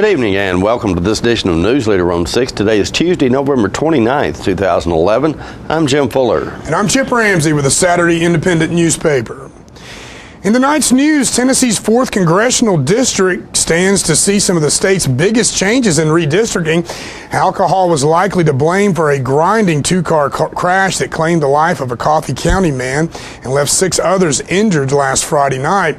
evening and welcome to this edition of Newsleader on 6. Today is Tuesday, November 29th, 2011. I'm Jim Fuller. And I'm Chip Ramsey with the Saturday Independent newspaper. In tonight's news, Tennessee's 4th Congressional District stands to see some of the state's biggest changes in redistricting. Alcohol was likely to blame for a grinding two-car crash that claimed the life of a Coffee County man and left 6 others injured last Friday night.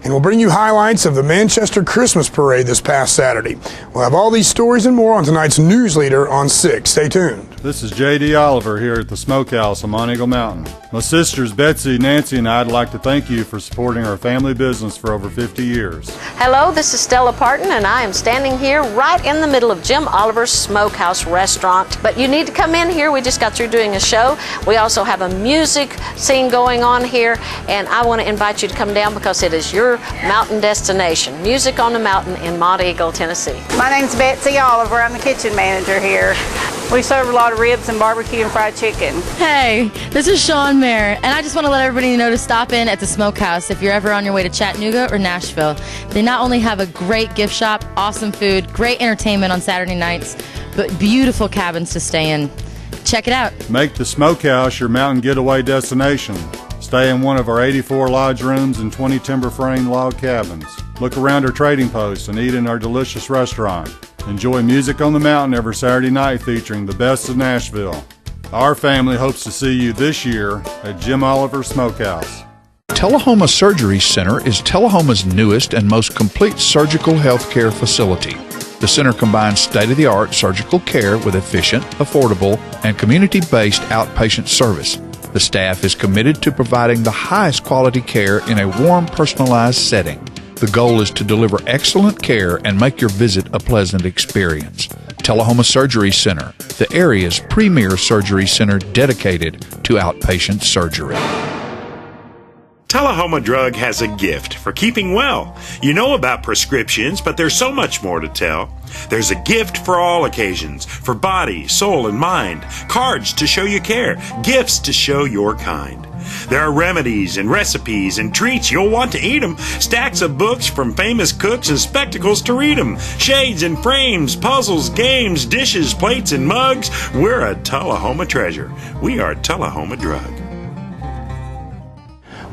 And we'll bring you highlights of the Manchester Christmas Parade this past Saturday. We'll have all these stories and more on tonight's Newsleader on 6. Stay tuned. This is J.D. Oliver here at the Smokehouse on Monteagle Mountain. My sisters Betsy, Nancy, and I'd like to thank you for supporting our family business for over 50 years. Hello, this is Stella Parton, and I am standing here right in the middle of Jim Oliver's Smokehouse restaurant. But you need to come in here. We just got through doing a show. We also have a music scene going on here, and I want to invite you to come down because it is your mountain destination. Music on the Mountain in Monteagle, Tennessee. My name's Betsy Oliver. I'm the kitchen manager here. We serve a lot of ribs and barbecue and fried chicken. Hey, this is Sean Mayer, and I just want to let everybody know to stop in at the Smokehouse if you're ever on your way to Chattanooga or Nashville. They not only have a great gift shop, awesome food, great entertainment on Saturday nights, but beautiful cabins to stay in. Check it out. Make the Smokehouse your mountain getaway destination. Stay in one of our 84 lodge rooms and 20 timber frame log cabins. Look around our trading posts and eat in our delicious restaurant. Enjoy music on the mountain every Saturday night featuring the best of Nashville. Our family hopes to see you this year at Jim Oliver Smokehouse. Tullahoma Surgery Center is Tullahoma's newest and most complete surgical health care facility. The center combines state-of-the-art surgical care with efficient, affordable, and community-based outpatient service. The staff is committed to providing the highest quality care in a warm, personalized setting. The goal is to deliver excellent care and make your visit a pleasant experience. Tullahoma Surgery Center, the area's premier surgery center dedicated to outpatient surgery. Tullahoma Drug has a gift for keeping well. You know about prescriptions, but there's so much more to tell. There's a gift for all occasions, for body, soul, and mind. Cards to show you care, gifts to show your kind. There are remedies and recipes and treats, you'll want to eat them. Stacks of books from famous cooks and spectacles to read them. Shades and frames, puzzles, games, dishes, plates, and mugs. We're a Tullahoma treasure. We are Tullahoma Drug.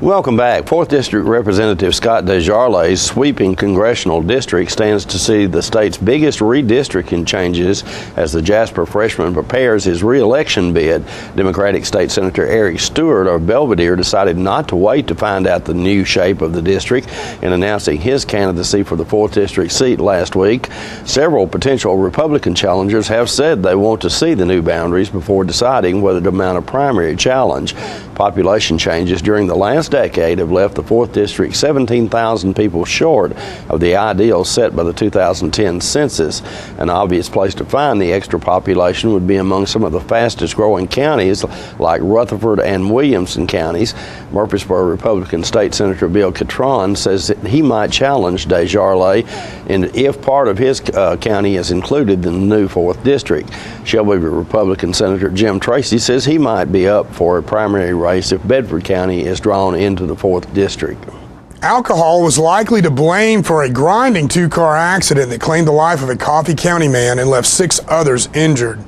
Welcome back. 4th District Representative Scott Desjarlais's sweeping congressional district stands to see the state's biggest redistricting changes as the Jasper freshman prepares his re-election bid. Democratic State Senator Eric Stewart of Belvedere decided not to wait to find out the new shape of the district in announcing his candidacy for the 4th District seat last week. Several potential Republican challengers have said they want to see the new boundaries before deciding whether to mount a primary challenge. Population changes during the last decade have left the 4th District 17,000 people short of the ideal set by the 2010 census. An obvious place to find the extra population would be among some of the fastest growing counties like Rutherford and Williamson counties. Murfreesboro Republican State Senator Bill Catron says that he might challenge Desjarlais if part of his county is included in the new 4th District. Shelby Republican Senator Jim Tracy says he might be up for a primary race if Bedford County is drawn into the 4th District. Alcohol was likely to blame for a grinding two-car accident that claimed the life of a Coffee County man and left 6 others injured.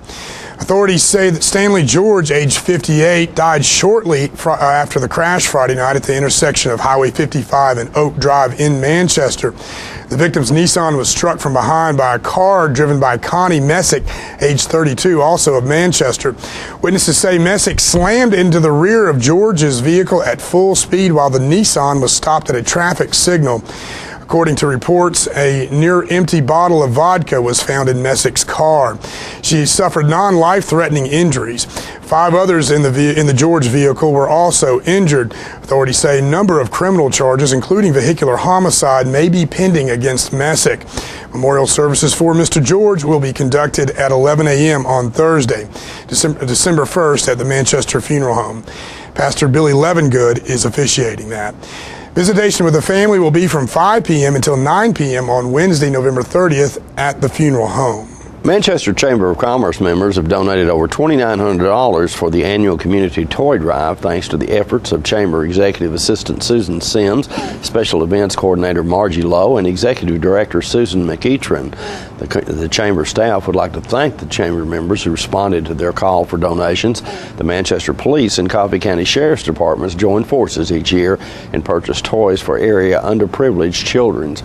Authorities say that Stanley George, age 58, died shortly after the crash Friday night at the intersection of Highway 55 and Oak Drive in Manchester. The victim's Nissan was struck from behind by a car driven by Connie Messick, age 32, also of Manchester. Witnesses say Messick slammed into the rear of George's vehicle at full speed while the Nissan was stopped at a traffic signal. According to reports, a near-empty bottle of vodka was found in Messick's car. She suffered non-life-threatening injuries. 5 others in the George vehicle were also injured. Authorities say a number of criminal charges, including vehicular homicide, may be pending against Messick. Memorial services for Mr. George will be conducted at 11 a.m. on Thursday, December 1st at the Manchester Funeral Home. Pastor Billy Levengood is officiating that. Visitation with the family will be from 5 p.m. until 9 p.m. on Wednesday, November 30th at the funeral home. Manchester Chamber of Commerce members have donated over $2,900 for the annual community toy drive thanks to the efforts of Chamber Executive Assistant Susan Sims, Special Events Coordinator Margie Lowe, and Executive Director Susan McEachran. The Chamber staff would like to thank the Chamber members who responded to their call for donations. The Manchester Police and Coffee County Sheriff's Departments join forces each year and purchase toys for area underprivileged children.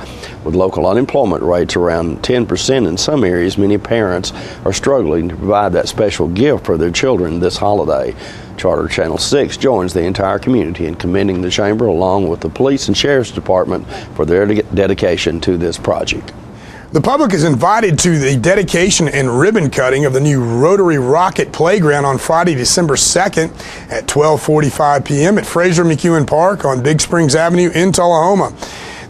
With local unemployment rates around 10% in some areas, many parents are struggling to provide that special gift for their children this holiday. Charter Channel 6 joins the entire community in commending the Chamber along with the Police and Sheriff's Department for their dedication to this project. The public is invited to the dedication and ribbon cutting of the new Rotary Rocket Playground on Friday, December 2nd at 12:45 p.m. at Fraser McEwen Park on Big Springs Avenue in Tullahoma.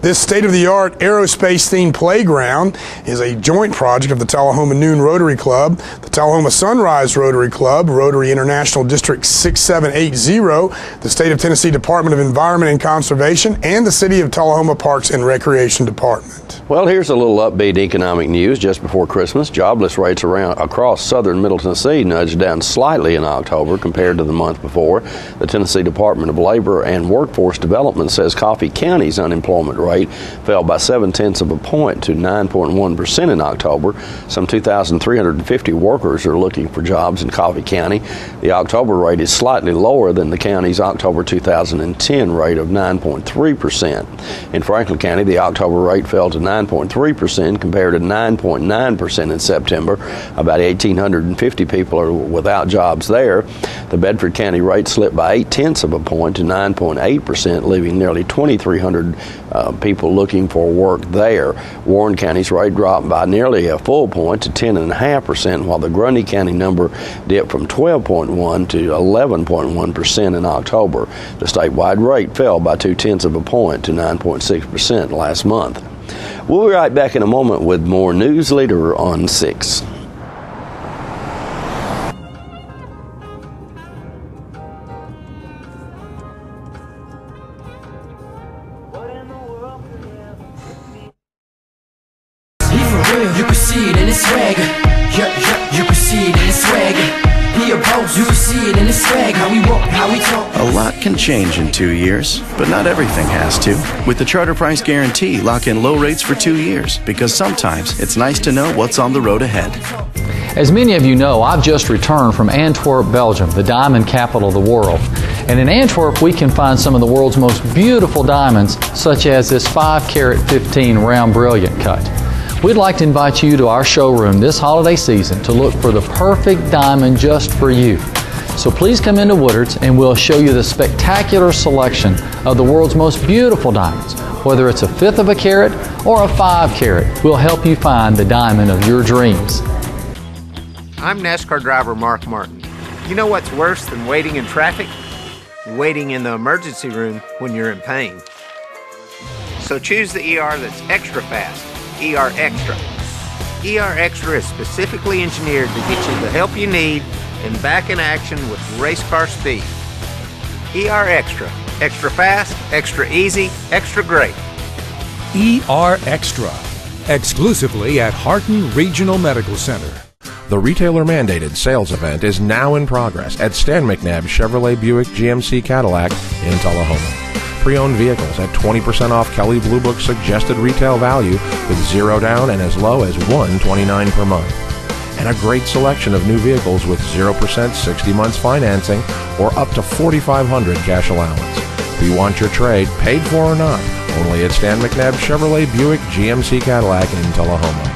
This state-of-the-art aerospace-themed playground is a joint project of the Tullahoma Noon Rotary Club, the Tullahoma Sunrise Rotary Club, Rotary International District 6780, the State of Tennessee Department of Environment and Conservation, and the City of Tullahoma Parks and Recreation Department. Well, here's a little upbeat economic news just before Christmas. Jobless rates across southern Middle Tennessee nudged down slightly in October compared to the month before. The Tennessee Department of Labor and Workforce Development says Coffee County's unemployment rate fell by 0.7 of a point to 9.1% in October. Some 2,350 workers are looking for jobs in Coffee County. The October rate is slightly lower than the county's October 2010 rate of 9.3%. In Franklin County, the October rate fell to 9.3% compared to 9.9% in September. About 1,850 people are without jobs there. The Bedford County rate slipped by 0.8 of a point to 9.8%, leaving nearly 2,300 people looking for work there. Warren County's rate dropped by nearly a full point to 10.5%, while the Grundy County number dipped from 12.1 to 11.1% in October. The statewide rate fell by 0.2 of a point to 9.6% last month. We'll be right back in a moment with more Newsleader on 6. You can see it in his swag. You can see it in his swag. He a boss. You can see it in his swag. How we walk, how we talk. A lot can change in 2 years, but not everything has to. With the Charter Price Guarantee, lock in low rates for 2 years, because sometimes it's nice to know what's on the road ahead. As many of you know, I've just returned from Antwerp, Belgium, the diamond capital of the world. And in Antwerp, we can find some of the world's most beautiful diamonds, such as this 5-carat 15 round brilliant cut. We'd like to invite you to our showroom this holiday season to look for the perfect diamond just for you. So please come into Woodard's and we'll show you the spectacular selection of the world's most beautiful diamonds. Whether it's a 1/5 of a carat or a 5-carat, we'll help you find the diamond of your dreams. I'm NASCAR driver Mark Martin. You know what's worse than waiting in traffic? Waiting in the emergency room when you're in pain. So choose the ER that's extra fast. ER Extra. ER Extra is specifically engineered to get you the help you need and back in action with race car speed. ER Extra. Extra fast, extra easy, extra great. ER Extra. Exclusively at Harton Regional Medical Center. The retailer-mandated sales event is now in progress at Stan McNabb Chevrolet Buick GMC Cadillac in Tullahoma. Pre-owned vehicles at 20% off Kelley Blue Book suggested retail value with 0 down and as low as $129 per month. And a great selection of new vehicles with 0% 60 months financing or up to $4,500 cash allowance. We want your trade, paid for or not, only at Stan McNabb Chevrolet Buick GMC Cadillac in Tullahoma.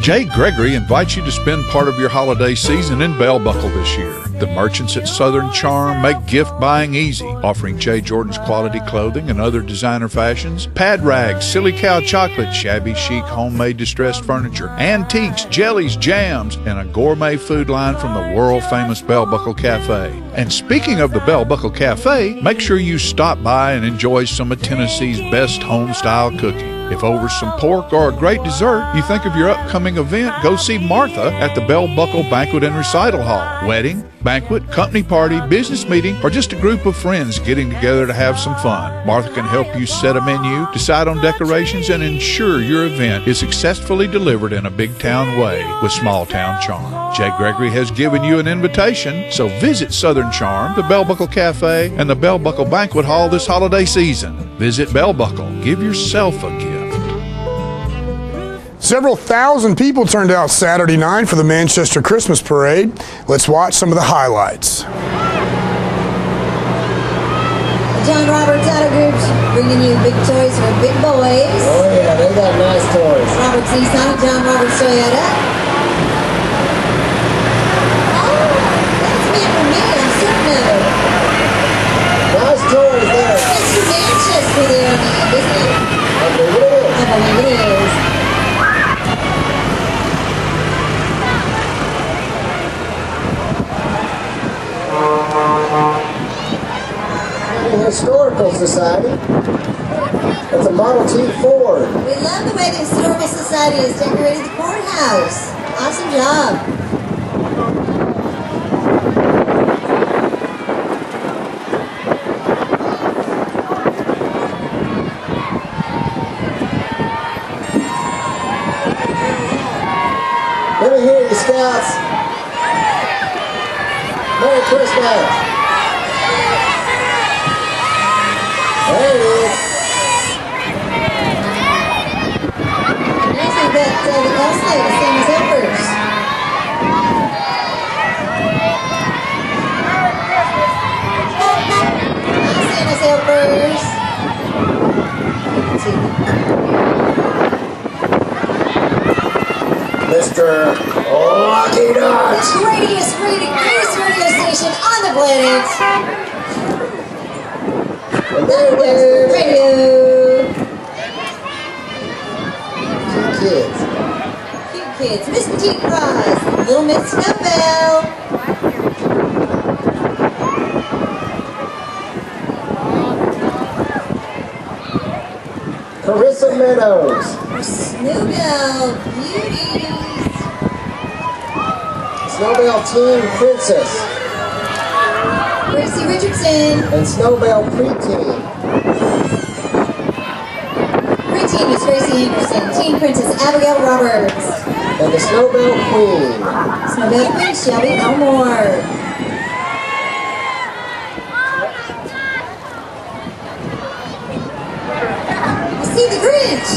Jay Gregory invites you to spend part of your holiday season in Bell Buckle this year. The merchants at Southern Charm make gift buying easy, offering Jay Jordan's quality clothing and other designer fashions, pad rags, silly cow chocolate, shabby chic homemade distressed furniture, antiques, jellies, jams, and a gourmet food line from the world-famous Bell Buckle Cafe. And speaking of the Bell Buckle Cafe, make sure you stop by and enjoy some of Tennessee's best home-style cooking. If over some pork or a great dessert you think of your upcoming event, go see Martha at the Bell Buckle Banquet and Recital Hall. Wedding, banquet, company party, business meeting, or just a group of friends getting together to have some fun. Martha can help you set a menu, decide on decorations, and ensure your event is successfully delivered in a big town way with small town charm. Jay Gregory has given you an invitation, so visit Southern Charm, the Bell Buckle Cafe, and the Bell Buckle Banquet Hall this holiday season. Visit Bell Buckle. Give yourself a gift. Several thousand people turned out Saturday night for the Manchester Christmas Parade. Let's watch some of the highlights. John Roberts Auto Group's bringing you big toys for big boys. Oh yeah, they got nice toys. Roberts Nissan, John Roberts Toyota. Oh, that's meant for me, I'm certain of it. Nice toys there. That's for Manchester there on the end, isn't it? I believe it is. I believe it is. Historical Society. That's a Model T Ford. We love the way the Historical Society has decorated the courthouse. Awesome job. Let me hear you, Scouts. Merry Christmas. There it is. Next we've got the call slate of Santa's helpers. Hi, Santa's helpers. Mr. Lucky Nuts. The greatest radio station on the planet. Radio. Cute kids. Miss Petite Cross. Little Miss Snowbell. Carissa Meadows. Snowbell Beauties. Snowbell Teen Princess. Gracie Richardson. And Snowbell Preteen. Preteen is Gracie Anderson. Teen Princess Abigail Roberts. And the Snowbell Queen. Snowbell Queen Shelby Elmore. I see the Grinch.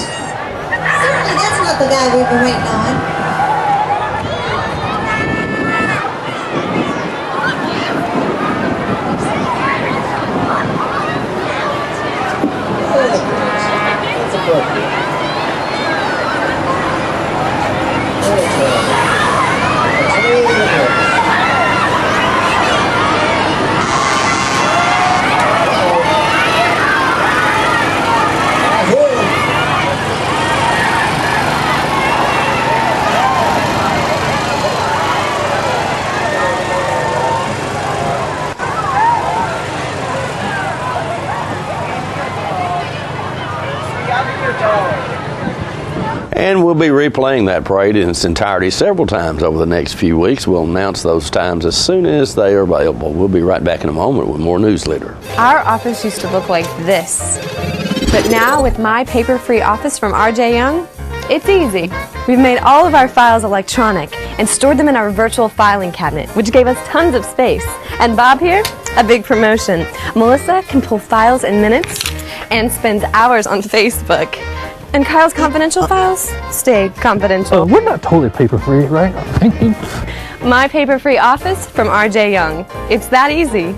Certainly that's not the guy we've been waiting on. And we'll be replaying that parade in its entirety several times over the next few weeks. We'll announce those times as soon as they are available. We'll be right back in a moment with more Newsleader. Our office used to look like this. But now with My Paper-Free Office from R.J. Young, it's easy. We've made all of our files electronic and stored them in our virtual filing cabinet, which gave us tons of space. And Bob here, a big promotion. Melissa can pull files in minutes and spends hours on Facebook. And Kyle's confidential files stay confidential. We're not totally paper-free, right? My Paper-Free Office from R.J. Young. It's that easy.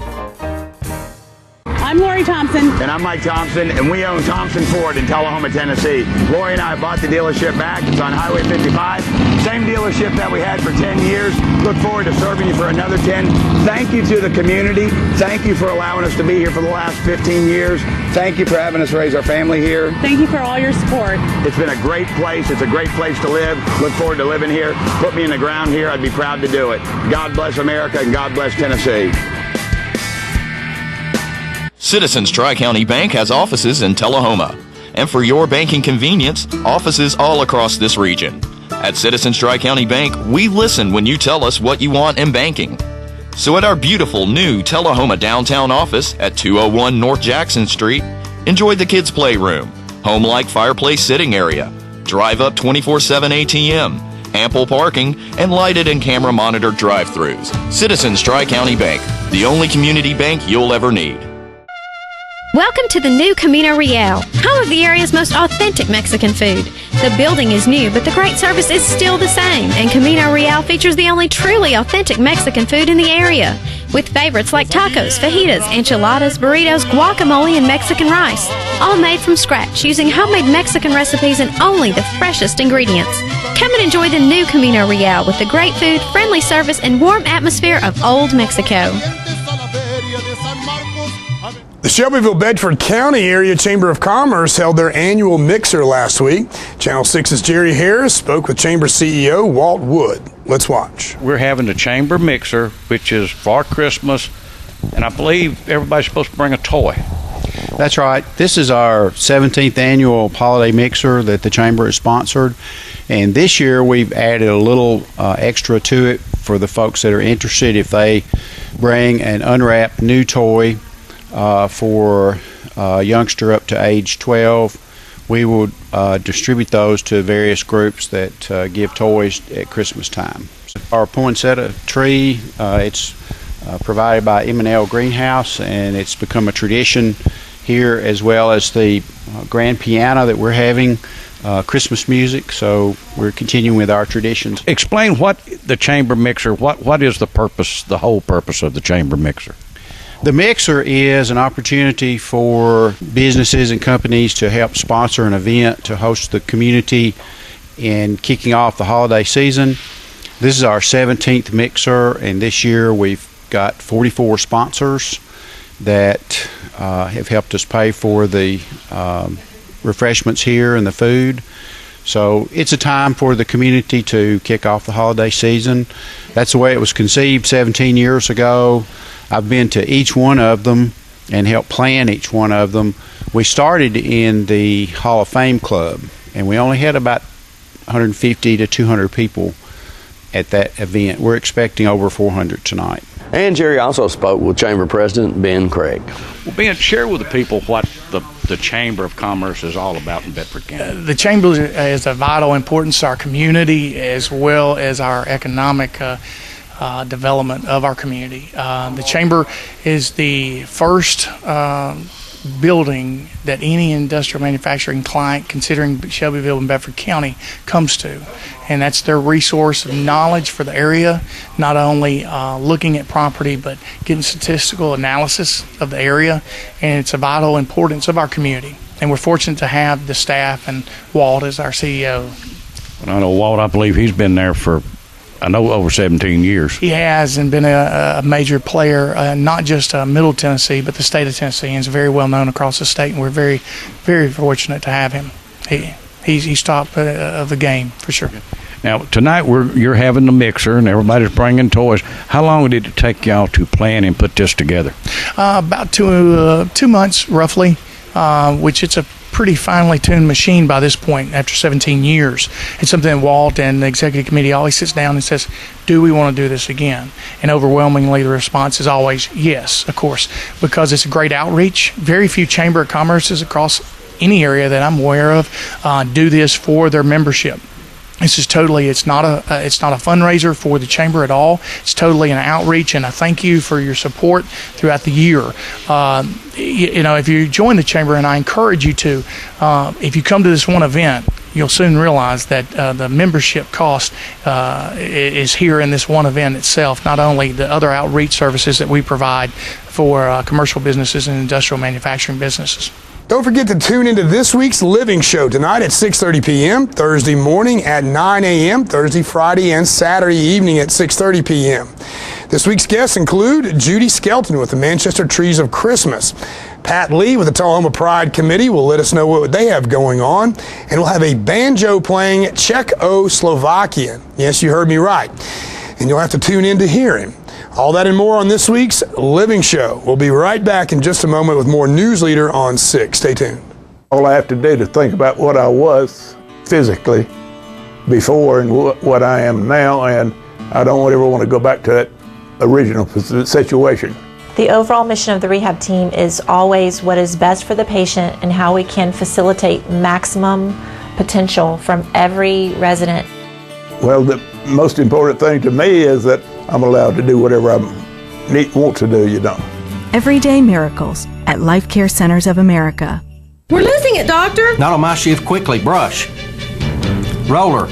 I'm Lori Thompson. And I'm Mike Thompson, and we own Thompson Ford in Tullahoma, Tennessee. Lori and I bought the dealership back. It's on Highway 55. Same dealership that we had for 10 years. Look forward to serving you for another 10. Thank you to the community. Thank you for allowing us to be here for the last 15 years. Thank you for having us raise our family here. Thank you for all your support. It's been a great place. It's a great place to live. Look forward to living here. Put me in the ground here. I'd be proud to do it. God bless America and God bless Tennessee. Citizens Tri-County Bank has offices in Tullahoma. And for your banking convenience, offices all across this region. At Citizens Tri-County Bank, we listen when you tell us what you want in banking. So at our beautiful new Tullahoma downtown office at 201 North Jackson Street, enjoy the kids' playroom, home-like fireplace sitting area, drive-up 24/7 ATM, ample parking, and lighted and camera-monitored drive-thrus. Citizens Tri-County Bank, the only community bank you'll ever need. Welcome to the new Camino Real, home of the area's most authentic Mexican food. The building is new, but the great service is still the same, and Camino Real features the only truly authentic Mexican food in the area, with favorites like tacos, fajitas, enchiladas, burritos, guacamole, and Mexican rice, all made from scratch using homemade Mexican recipes and only the freshest ingredients. Come and enjoy the new Camino Real with the great food, friendly service, and warm atmosphere of Old Mexico. The Shelbyville-Bedford County Area Chamber of Commerce held their annual mixer last week. Channel 6's Jerry Harris spoke with Chamber CEO Walt Wood. Let's watch. We're having a Chamber mixer, which is for Christmas, and I believe everybody's supposed to bring a toy. That's right. This is our 17th annual holiday mixer that the Chamber has sponsored, and this year we've added a little extra to it for the folks that are interested. If they bring an unwrapped new toy for a youngster up to age 12, we will distribute those to various groups that give toys at Christmas time. Our poinsettia tree, it's provided by M&L Greenhouse, and it's become a tradition here, as well as the grand piano that we're having, Christmas music, so we're continuing with our traditions. Explain what the Chamber mixer, what is the purpose, the whole purpose of the Chamber mixer? The mixer is an opportunity for businesses and companies to help sponsor an event to host the community in kicking off the holiday season. This is our 17th mixer, and this year we've got 44 sponsors that have helped us pay for the refreshments here and the food. So it's a time for the community to kick off the holiday season. That's the way it was conceived 17 years ago. I've been to each one of them and helped plan each one of them. We started in the Hall of Fame Club, and we only had about 150 to 200 people at that event. We're expecting over 400 tonight. And Jerry also spoke with Chamber President Ben Craig. Well, Ben, share with the people what the Chamber of Commerce is all about in Bedford County. The Chamber is of vital importance to our community as well as our economic development of our community. The Chamber is the first building that any industrial manufacturing client considering Shelbyville and Bedford County comes to, and that's their resource of knowledge for the area, not only looking at property but getting statistical analysis of the area, and it's a vital importance of our community, and we're fortunate to have the staff and Walt as our CEO. I know Walt, I believe he's been there for over 17 years. He has, and been a major player, not just Middle Tennessee, but the state of Tennessee, and is very well known across the state, and we're very, very fortunate to have him. He's top of the game, for sure. Now, tonight you're having the mixer, and everybody's bringing toys. How long did it take y'all to plan and put this together? About 2 months, roughly, which it's a pretty finely tuned machine by this point after 17 years. It's something that Walt and the executive committee always sits down and says, do we want to do this again? And overwhelmingly the response is always yes, of course, because it's a great outreach. Very few Chamber of Commerces across any area that I'm aware of do this for their membership. This is totally, it's not a fundraiser for the Chamber at all. It's totally an outreach and a thank you for your support throughout the year. If you join the Chamber, and I encourage you to, if you come to this one event, you'll soon realize that the membership cost is here in this one event itself, not only the other outreach services that we provide for commercial businesses and industrial manufacturing businesses. Don't forget to tune into this week's Living Show tonight at 6:30 p.m., Thursday morning at 9 a.m., Thursday, Friday, and Saturday evening at 6:30 p.m. This week's guests include Judy Skelton with the Manchester Trees of Christmas. Pat Lee with the Tullahoma Pride Committee will let us know what they have going on. And we'll have a banjo playing Czechoslovakian. Yes, you heard me right. And you'll have to tune in to hear him. All that and more on this week's Living Show. We'll be right back in just a moment with more Newsleader on 6. Stay tuned. All I have to do to think about what I was physically before and what I am now, and I don't ever want to go back to that original situation. The overall mission of the rehab team is always what is best for the patient and how we can facilitate maximum potential from every resident. Well, the most important thing to me is that I'm allowed to do whatever I want to do, you know. Everyday miracles at Life Care Centers of America. We're losing it, doctor. Not on my shift. Quickly, brush. Roller.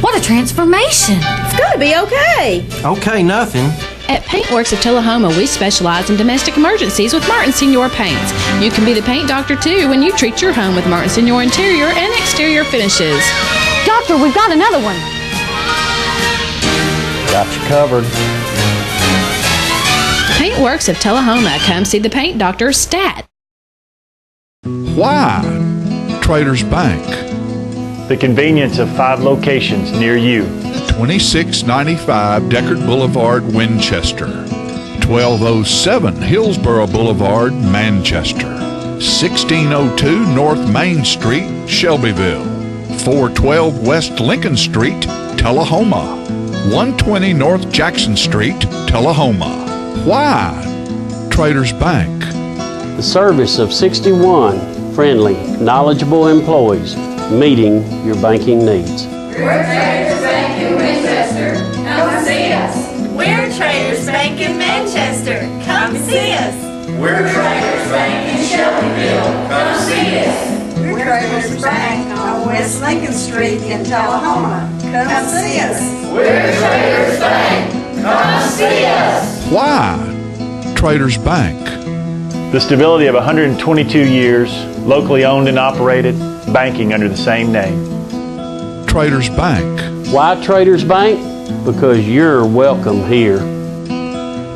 What a transformation. It's gonna be okay. Okay, nothing. At Paintworks of Tullahoma, we specialize in domestic emergencies with Martin Senior Paints. You can be the paint doctor too when you treat your home with Martin Senior interior and exterior finishes. Doctor, we've got another one. Got you covered. Paintworks of Tullahoma. Come see the paint doctor, Stat. Why? Traders Bank. The convenience of 5 locations near you. 2695 Deckard Boulevard, Winchester. 1207 Hillsborough Boulevard, Manchester. 1602 North Main Street, Shelbyville. 412 West Lincoln Street, Tullahoma. 120 North Jackson Street, Tullahoma. Why? Traders Bank. The service of 61 friendly, knowledgeable employees meeting your banking needs. We're Traders Bank in Winchester. Come see us. We're Traders Bank in Manchester. Come see us. We're Traders Bank in Shelbyville. Come see us. We're Traders Bank on West Lincoln Street in Tullahoma. Come see us. We're Traders Bank. Come see us. Why? Traders Bank. The stability of 122 years, locally owned and operated, banking under the same name. Traders Bank. Why Traders Bank? Because you're welcome here.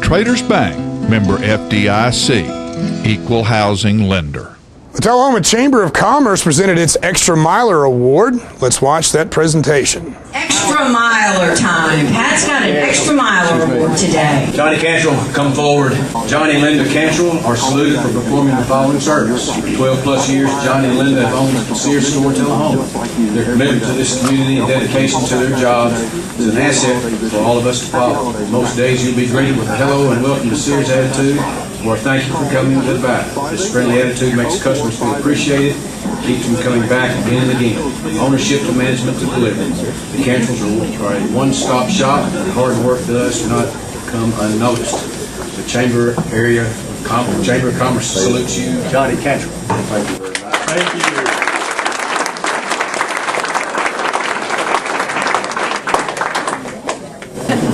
Traders Bank, member FDIC, equal housing lender. The Tullahoma Chamber of Commerce presented its Extra Miler Award. Let's watch that presentation. Extra Miler time. Pat's got an Extra Miler Award today. Johnny Cantrell, come forward. Johnny and Linda Cantrell are saluted for performing the following service. 12 plus years, Johnny and Linda have owned the Sears store in Tullahoma. Their commitment to this community and dedication to their jobs is an asset for all of us to follow. Most days you'll be greeted with a hello and welcome to Sears attitude, or thank you for coming to the back. This friendly attitude makes customers feel appreciated, keeps them coming back again and again. From ownership to management to delivery. The Cantrells are a one-stop shop, and hard work does not come unnoticed. The Chamber of Commerce salutes you, Johnny Cantrell. Thank you very much. Thank you.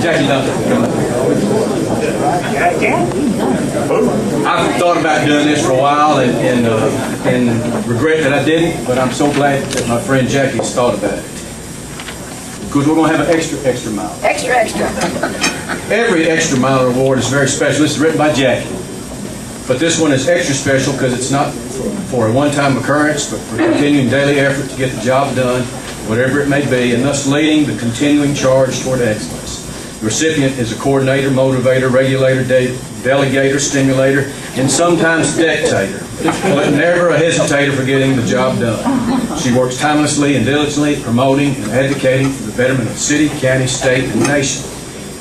Jackie Duncan. I've thought about doing this for a while and regret that I didn't, but I'm so glad that my friend Jackie's thought about it. Because we're going to have an extra mile. Extra. Every Extra Miler Award is very special. This is written by Jackie. But this one is extra special because it's not for a one-time occurrence, but for continuing daily effort to get the job done, whatever it may be, and thus leading the continuing charge toward excellence. The recipient is a coordinator, motivator, regulator, delegator, stimulator, and sometimes dictator, but never a hesitator for getting the job done. She works tirelessly and diligently at promoting and advocating for the betterment of the city, county, state, and nation.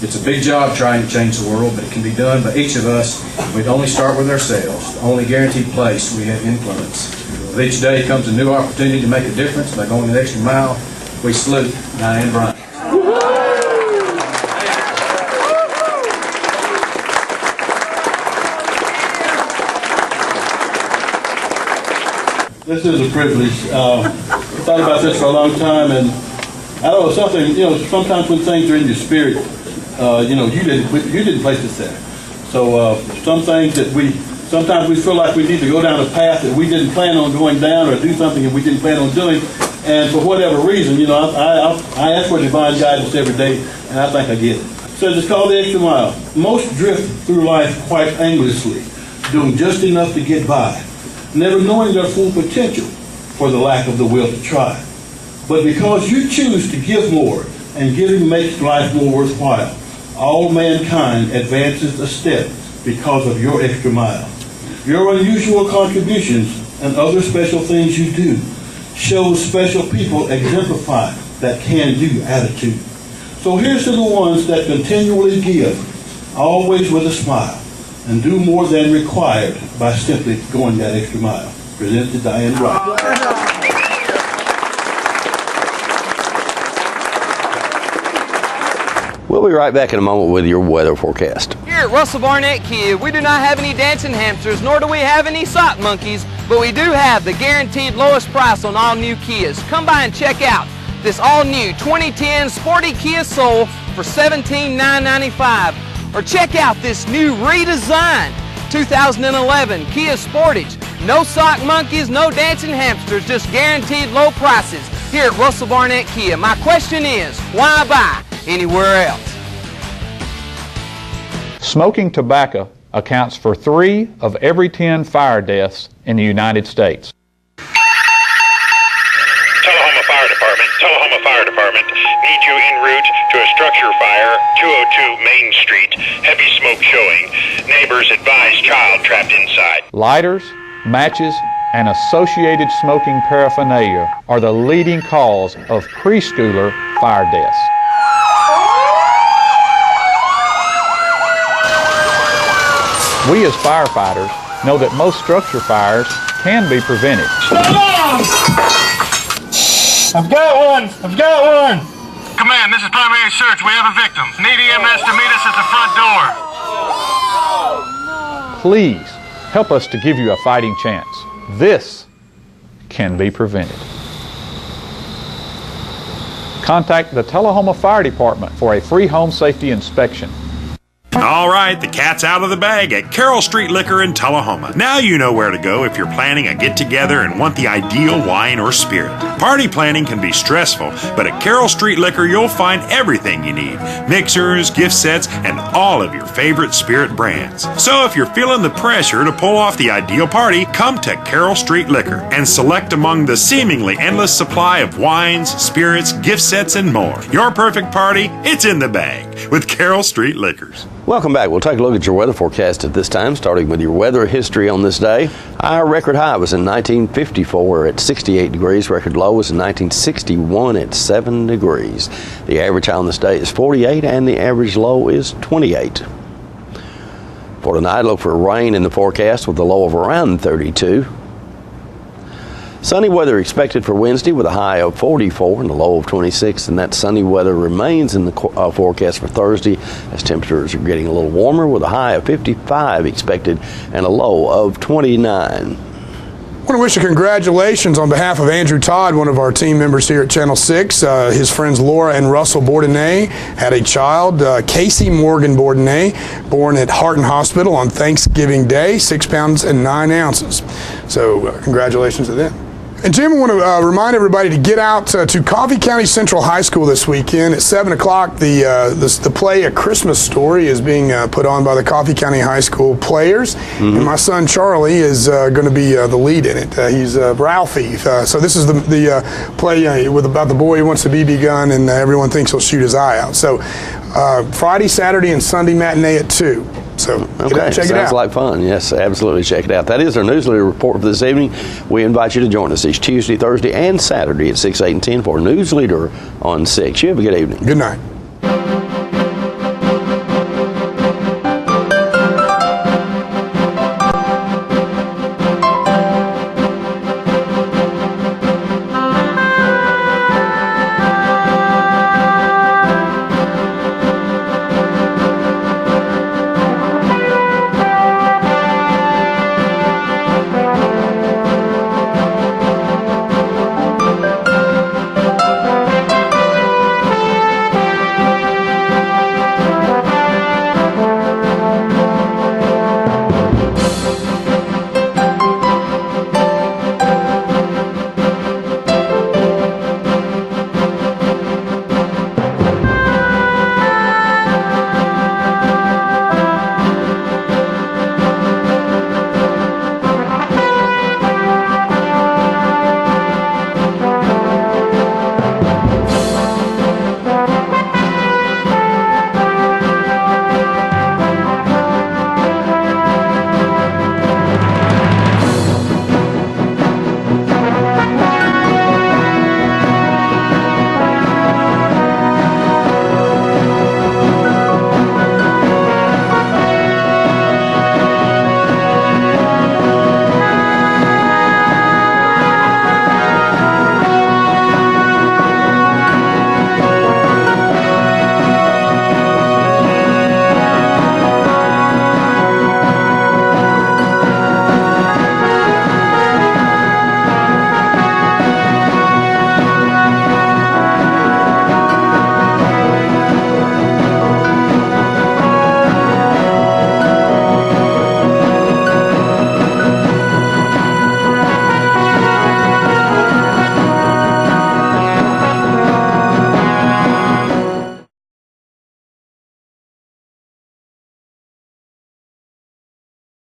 It's a big job trying to change the world, but it can be done by each of us. We'd only start with ourselves, the only guaranteed place we have influence. With each day comes a new opportunity to make a difference by going an extra mile. We salute Diane Bryant. This is a privilege. I thought about this for a long time, and I know something. Sometimes when things are in your spirit, you didn't place this there. So some things that sometimes we feel like we need to go down a path that we didn't plan on going down, or do something that we didn't plan on doing, and for whatever reason, I ask for divine guidance every day, and I think I get it. So it's called the extra mile. Most drift through life quite aimlessly, doing just enough to get by, never knowing their full potential for the lack of the will to try. But because you choose to give more, and giving makes life more worthwhile, all mankind advances a step because of your extra mile. Your unusual contributions and other special things you do show special people exemplify that can-do attitude. So here's to the ones that continually give, always with a smile, and do more than required by simply going that extra mile. Presented to Diane Wright. We'll be right back in a moment with your weather forecast. Here at Russell Barnett Kia, we do not have any dancing hamsters, nor do we have any sock monkeys, but we do have the guaranteed lowest price on all new Kias. Come by and check out this all-new 2010 sporty Kia Soul for $17,995. Or check out this new redesigned 2011 Kia Sportage. No sock monkeys, no dancing hamsters, just guaranteed low prices here at Russell Barnett Kia. My question is, why buy anywhere else? Smoking tobacco accounts for 3 of every 10 fire deaths in the United States. Tullahoma Fire Department needs you en route to a structure fire, 202 Main Street. Heavy smoke showing. Neighbors advise child trapped inside. Lighters, matches, and associated smoking paraphernalia are the leading cause of preschooler fire deaths. We as firefighters know that most structure fires can be prevented. I've got one! I've got one! Command, this is primary search. We have a victim. Need EMS to meet us at the front door. Please help us to give you a fighting chance. This can be prevented. Contact the Tullahoma Fire Department for a free home safety inspection. All right, the cat's out of the bag at Carroll Street Liquor in Tullahoma. Now you know where to go if you're planning a get-together and want the ideal wine or spirit. Party planning can be stressful, but at Carroll Street Liquor you'll find everything you need. Mixers, gift sets, and all of your favorite spirit brands. So if you're feeling the pressure to pull off the ideal party, come to Carroll Street Liquor and select among the seemingly endless supply of wines, spirits, gift sets, and more. Your perfect party, it's in the bag with Carroll Street Liquors. Welcome back. We'll take a look at your weather forecast at this time, starting with your weather history on this day. Our record high was in 1954 at 68 degrees. Record low was in 1961 at 7 degrees. The average high on this day is 48 and the average low is 28. For tonight, look for rain in the forecast with a low of around 32. Sunny weather expected for Wednesday with a high of 44 and a low of 26, and that sunny weather remains in the forecast for Thursday as temperatures are getting a little warmer with a high of 55 expected and a low of 29. I want to wish a congratulations on behalf of Andrew Todd, one of our team members here at Channel 6. His friends Laura and Russell Bourdonnais had a child, Casey Morgan Bourdonnais, born at Harton Hospital on Thanksgiving Day, 6 pounds and 9 ounces. So congratulations to them. And Jim, I want to remind everybody to get out to Coffee County Central High School this weekend at 7 o'clock. The play A Christmas Story is being put on by the Coffee County High School players. Mm-hmm. And my son Charlie is going to be the lead in it. He's Ralphie. So this is the play about the boy who wants a BB gun and everyone thinks he'll shoot his eye out. So Friday, Saturday, and Sunday matinee at 2. So okay, check it out. Sounds like fun. Yes, absolutely. Check it out. That is our newsletter report for this evening. We invite you to join us each Tuesday, Thursday, and Saturday at 6, 8, and 10 for Newsleader on 6. You have a good evening. Good night.